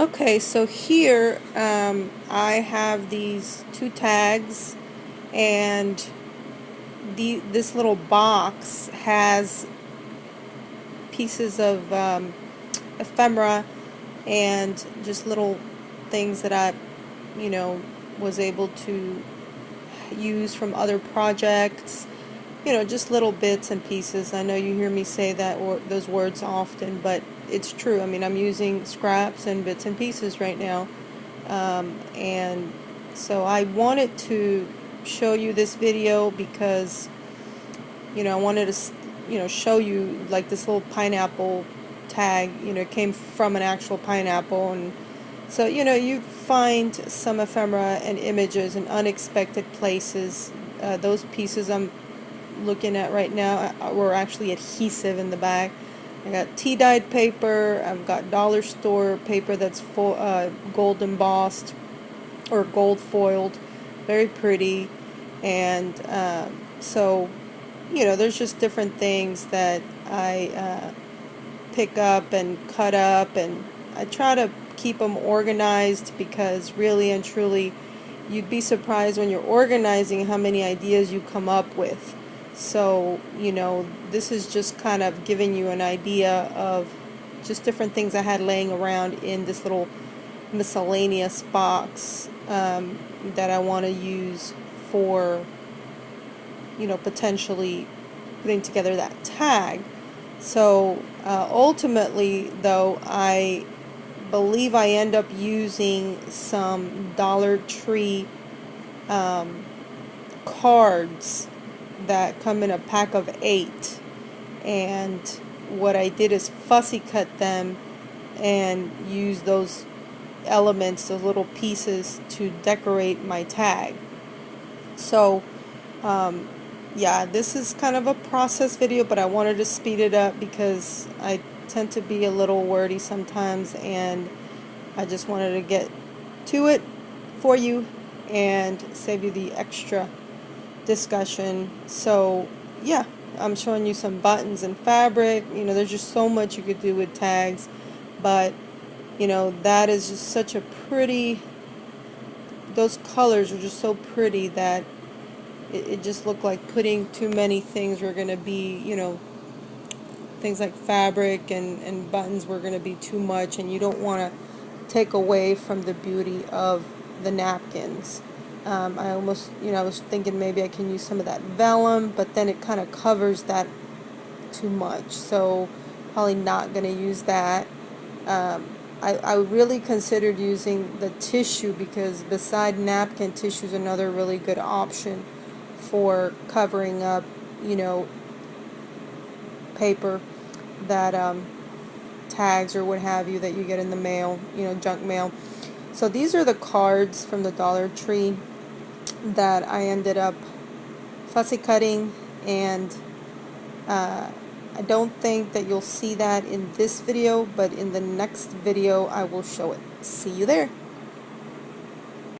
Okay, so here I have these two tags, and this little box has pieces of ephemera and just little things that I, you know, was able to use from other projects. Just little bits and pieces. I know you hear me say that or those words often, but it's true. I mean, I'm using scraps and bits and pieces right now. And so I wanted to show you this video because, I wanted to, show you like this little pineapple tag. It came from an actual pineapple. And so, you find some ephemera and images in unexpected places. Those pieces I'm looking at right now were actually adhesive in the back. I got tea-dyed paper. I've got dollar store paper that's full, gold embossed or gold foiled, very pretty. And so, there's just different things that I pick up and cut up, and I try to keep them organized because really and truly, you'd be surprised when you're organizing how many ideas you come up with. So, this is just kind of giving you an idea of just different things I had laying around in this little miscellaneous box that I want to use for, potentially putting together that tag. So, ultimately, though, I believe I end up using some Dollar Tree cards that come in a pack of 8, and what I did is fussy cut them and use those elements, those little pieces, to decorate my tag. So yeah, this is kind of a process video, but I wanted to speed it up because I tend to be a little wordy sometimes, and I just wanted to get to it for you and save you the extra discussion. So yeah, I'm showing you some buttons and fabric. There's just so much you could do with tags, but that is just such a pretty, those colors are just so pretty that it just looked like putting too many things were going to be, things like fabric and buttons were going to be too much, and you don't want to take away from the beauty of the napkins. I almost, I was thinking maybe I can use some of that vellum, but then it kind of covers that too much, so probably not going to use that. I really considered using the tissue because beside napkin, tissue is another really good option for covering up, paper that tags or what have you that you get in the mail, junk mail. So these are the cards from the Dollar Tree that I ended up fussy cutting, and I don't think that you'll see that in this video, but in the next video I will show it. See you there.